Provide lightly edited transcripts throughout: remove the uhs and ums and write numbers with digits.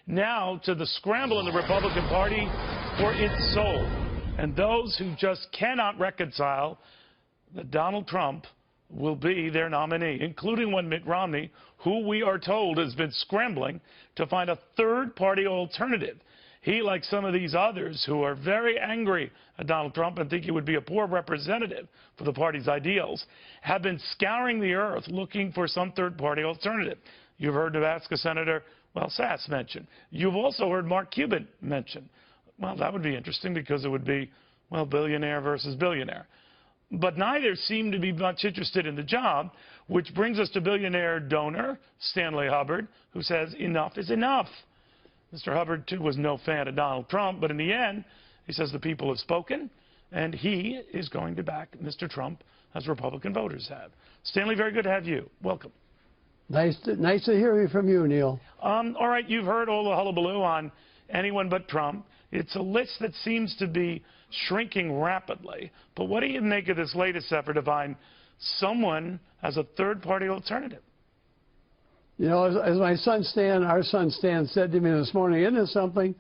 Now to the scramble in the Republican Party for its soul. And those who just cannot reconcile that Donald Trump will be their nominee, including one Mitt Romney, who we are told has been scrambling to find a third-party alternative. He, like some of these others who are very angry at Donald Trump and think he would be a poor representative for the party's ideals, have been scouring the earth looking for some third-party alternative. You've heard Nebraska Senator, Sass mentioned. You've also heard Mark Cuban mention. Well, that would be interesting because it would be, billionaire versus billionaire. But neither seem to be much interested in the job, which brings us to billionaire donor Stanley Hubbard, who says enough is enough. Mr. Hubbard, too, was no fan of Donald Trump, but in the end, he says the people have spoken, and he is going to back Mr. Trump, as Republican voters have. Stanley, very good to have you. Welcome. Nice to hear from you, Neil. All right, you've heard all the hullabaloo on anyone but Trump. It's a list that seems to be shrinking rapidly. But what do you make of this latest effort to find someone as a third-party alternative? You know, as my son Stan, our son Stan, said to me this morning, isn't it something?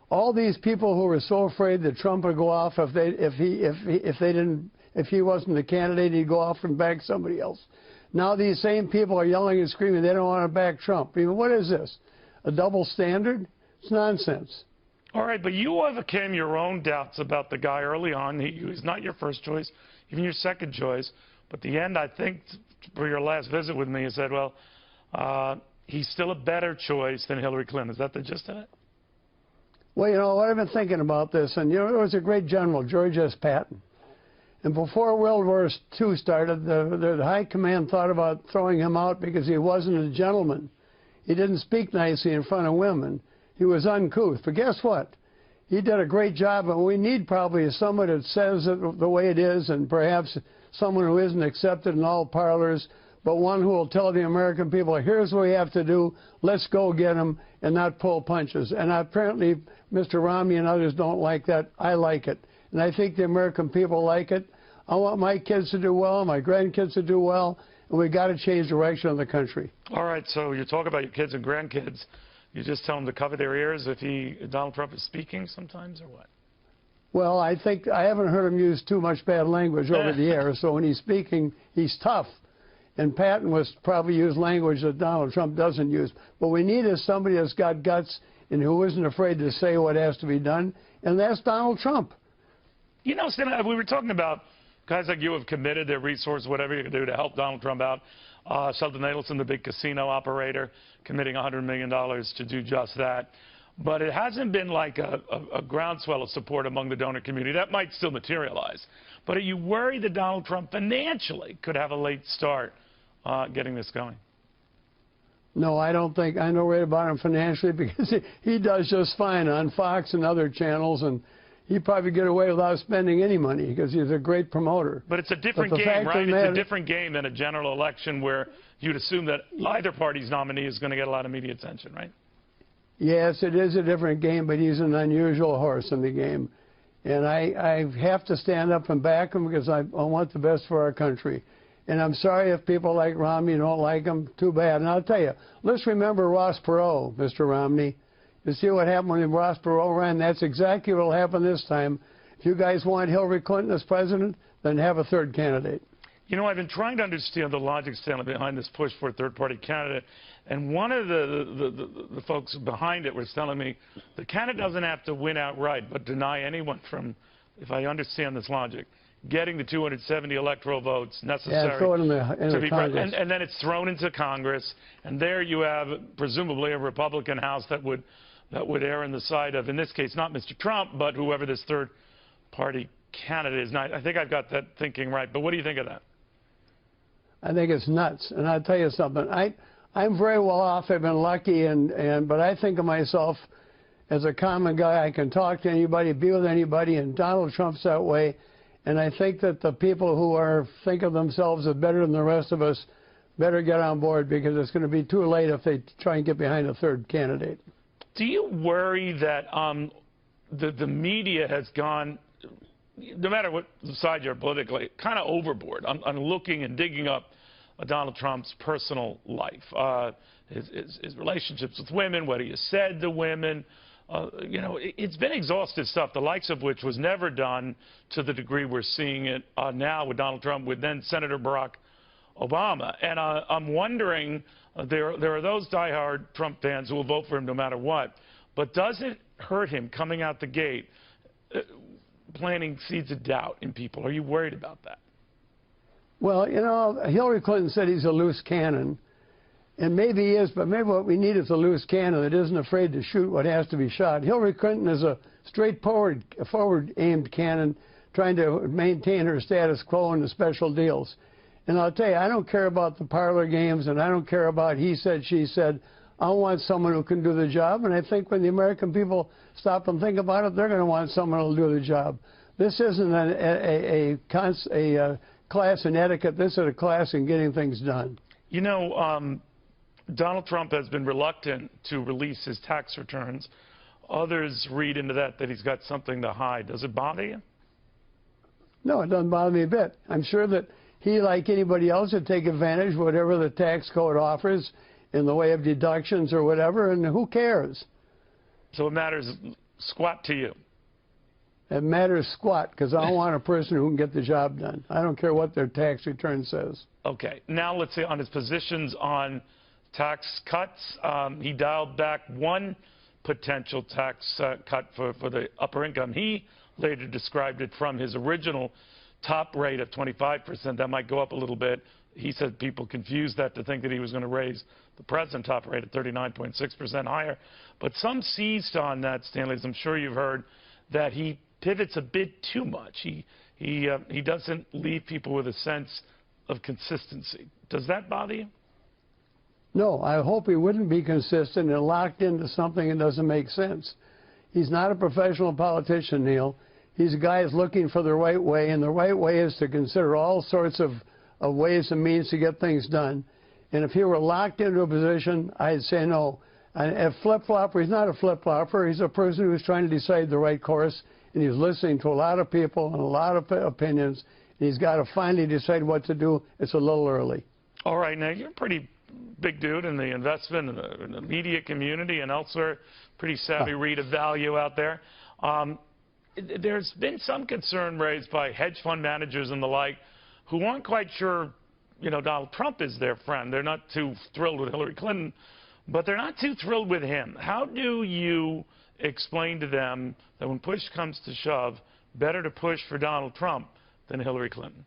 All these people who were so afraid that Trump would go off if he wasn't the candidate, he'd go off and back somebody else. Now these same people are yelling and screaming they don't want to back Trump. I mean, what is this? A double standard? It's nonsense. All right, but you overcame your own doubts about the guy early on. He was not your first choice, even your second choice. But at the end, I think, for your last visit with me, you said, he's still a better choice than Hillary Clinton. Is that the gist of it? Well, you know, what I've been thinking about this, and, there was a great general, George S. Patton. And before World War II started, the high command thought about throwing him out because he wasn't a gentleman. He didn't speak nicely in front of women. He was uncouth. But guess what? He did a great job, and we need probably someone that says it the way it is, and perhaps someone who isn't accepted in all parlors, but one who will tell the American people, here's what we have to do, let's go get him, and not pull punches. And apparently Mr. Romney and others don't like that. I like it. And I think the American people like it. I want my kids to do well, my grandkids to do well, and we've got to change the direction of the country. All right, so you talk about your kids and grandkids. You just tell them to cover their ears if Donald Trump is speaking sometimes, or what? Well, I think I haven't heard him use too much bad language over the air, so when he's speaking, he's tough. And Patton was probably used language that Donald Trump doesn't use. What we need is somebody that's got guts and who isn't afraid to say what has to be done, and that's Donald Trump. You know, Stanley, we were talking about guys like you have committed their resources, whatever you can do to help Donald Trump out. Sheldon Adelson, the big casino operator, committing $100 million to do just that. But it hasn't been like a groundswell of support among the donor community. That might still materialize. But are you worried that Donald Trump financially could have a late start getting this going? No, I don't think. I'm not worried about him financially because he does just fine on Fox and other channels, and he'd probably get away without spending any money because he's a great promoter. But it's a different game, right? It's a different game than a general election where you'd assume that either party's nominee is going to get a lot of media attention, right? Yes, it is a different game, but he's an unusual horse in the game. And I have to stand up and back him because I want the best for our country. And I'm sorry if people like Romney don't like him. Too bad. And I'll tell you, let's remember Ross Perot, Mr. Romney. You see what happened when Ross Perot ran? That's exactly what will happen this time. If you guys want Hillary Clinton as president, then have a third candidate. You know, I've been trying to understand the logic, Stanley, behind this push for a third-party candidate. And one of the folks behind it was telling me the candidate doesn't have to win outright, but deny anyone from, if I understand this logic, getting the 270 electoral votes necessary. Yeah, throw it in the Congress. And then it's thrown into Congress, and there you have presumably a Republican House that would err on the side of, in this case, not Mr. Trump, but whoever this third-party candidate is. Now, I think I've got that thinking right, but what do you think of that? I think it's nuts. And I'll tell you something. I'm very well off. I've been lucky, but I think of myself as a common guy. I can talk to anybody, be with anybody, and Donald Trump's that way. And I think that the people who think of themselves as better than the rest of us better get on board because it's going to be too late if they try and get behind a third candidate. Do you worry that the media has gone, no matter what side you're politically, kind of overboard on looking and digging up Donald Trump's personal life, his relationships with women, what he has said to women. You know, it's been exhaustive stuff, the likes of which was never done to the degree we're seeing it now with Donald Trump, with then Senator Barack Obama. And I'm wondering, there are those diehard Trump fans who will vote for him no matter what. But does it hurt him coming out the gate, planting seeds of doubt in people? Are you worried about that? Well, you know, Hillary Clinton said he's a loose cannon. And maybe he is, but maybe what we need is a loose cannon that isn't afraid to shoot what has to be shot. Hillary Clinton is a forward-aimed cannon trying to maintain her status quo in the special deals. And I'll tell you, I don't care about the parlor games, and I don't care about he said, she said. I want someone who can do the job, and I think when the American people stop and think about it, they're going to want someone who will do the job. This isn't a class in etiquette. This is a class in getting things done. You know, Donald Trump has been reluctant to release his tax returns. Others read into that he's got something to hide. Does it bother you? No, it doesn't bother me a bit. I'm sure that he, like anybody else, would take advantage of whatever the tax code offers in the way of deductions or whatever, and who cares? So it matters squat to you? It matters squat, because I don't want a person who can get the job done. I don't care what their tax return says. Okay. Now let's say on his positions on tax cuts, he dialed back one potential tax cut for the upper income. He later described it from his original top rate of 25%. That might go up a little bit. He said people confused that to think that he was going to raise the present top rate at 39.6% higher. But some seized on that, Stanley, as I'm sure you've heard, that he pivots a bit too much. He doesn't leave people with a sense of consistency. Does that bother you? No, I hope he wouldn't be consistent and locked into something that doesn't make sense. He's not a professional politician, Neil. He's a guy who's looking for the right way, and the right way is to consider all sorts of ways and means to get things done. And if he were locked into a position, I'd say no. A flip-flopper, he's not a flip-flopper. He's a person who's trying to decide the right course, and he's listening to a lot of people and a lot of opinions, and he's got to finally decide what to do. It's a little early. All right, now you're pretty big dude in the investment in the media community and elsewhere, pretty savvy read of value out there. There's been some concern raised by hedge fund managers and the like who aren't quite sure, you know, Donald Trump is their friend. They're not too thrilled with Hillary Clinton, but they're not too thrilled with him. How do you explain to them that when push comes to shove, better to push for Donald Trump than Hillary Clinton?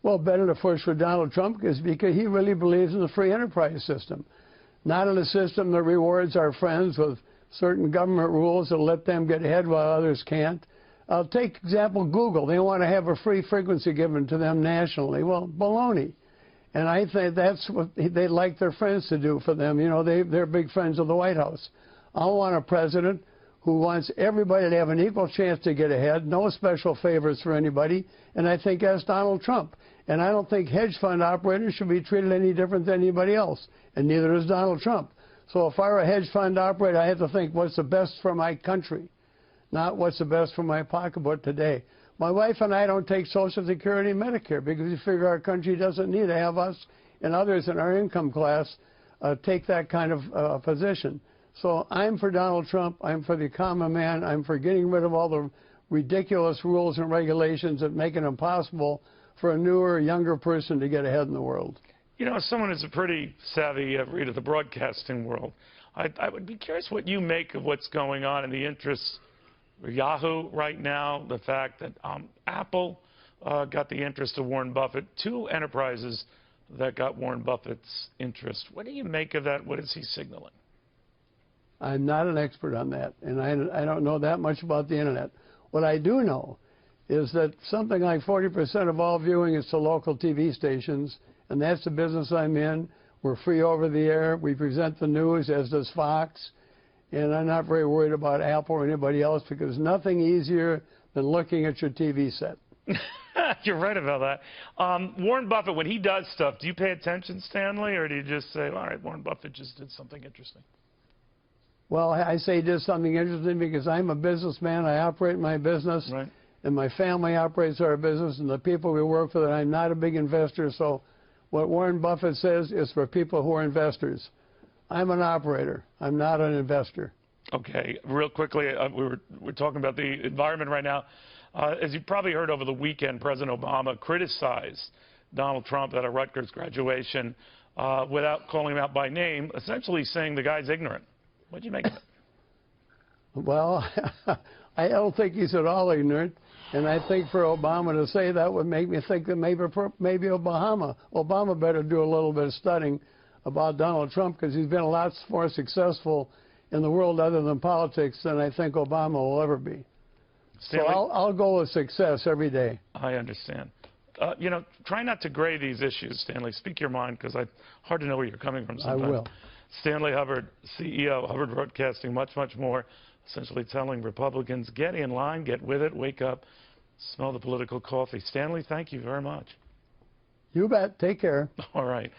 Well, better to push for Donald Trump is because he really believes in the free enterprise system, not in a system that rewards our friends with certain government rules that let them get ahead while others can't. Take example Google. They want to have a free frequency given to them nationally. Well, baloney. And I think that's what they'd like their friends to do for them. You know, they're big friends of the White House. I want a president who wants everybody to have an equal chance to get ahead, no special favors for anybody, and I think that's Donald Trump. And I don't think hedge fund operators should be treated any different than anybody else, and neither is Donald Trump. So if I were a hedge fund operator, I have to think what's the best for my country, not what's the best for my pocketbook today. My wife and I don't take Social Security and Medicare because we figure our country doesn't need to have us and others in our income class take that kind of position. So I'm for Donald Trump. I'm for the common man. I'm for getting rid of all the ridiculous rules and regulations that make it impossible for a newer, younger person to get ahead in the world. You know, as someone who's a pretty savvy reader of the broadcasting world, I would be curious what you make of what's going on in the interests of Yahoo right now, the fact that Apple got the interest of Warren Buffett, two enterprises that got Warren Buffett's interest. What do you make of that? What is he signaling? I'm not an expert on that, and I don't know that much about the Internet. What I do know is that something like 40% of all viewing is to local TV stations, and that's the business I'm in. We're free over the air. We present the news, as does Fox, and I'm not very worried about Apple or anybody else because nothing easier than looking at your TV set. You're right about that. Warren Buffett, when he does stuff, do you pay attention, Stanley, or do you just say, all right, Warren Buffett just did something interesting? Well, I say he did something interesting because I'm a businessman. I operate my business. Right. And my family operates our business, and the people we work for, I'm not a big investor, so What Warren Buffett says is for people who are investors. I'm an operator. I'm not an investor. Okay, real quickly, we're talking about the environment right now. As you probably heard over the weekend, President Obama criticized Donald Trump at a Rutgers graduation without calling him out by name, essentially saying the guy's ignorant. What do you make of it? Well, I don't think he's at all ignorant, and I think for Obama to say that would make me think that maybe Obama better do a little bit of studying about Donald Trump, because he's been a lot more successful in the world other than politics than I think Obama will ever be. Stanley, so I'll go with success every day. I understand. You know, try not to gray these issues, Stanley. Speak your mind, because it's hard to know where you're coming from sometimes. I will. Stanley Hubbard, CEO, Hubbard Broadcasting, much, much more, essentially telling Republicans, get in line, get with it, wake up, smell the political coffee. Stanley, thank you very much. You bet. Take care. All right.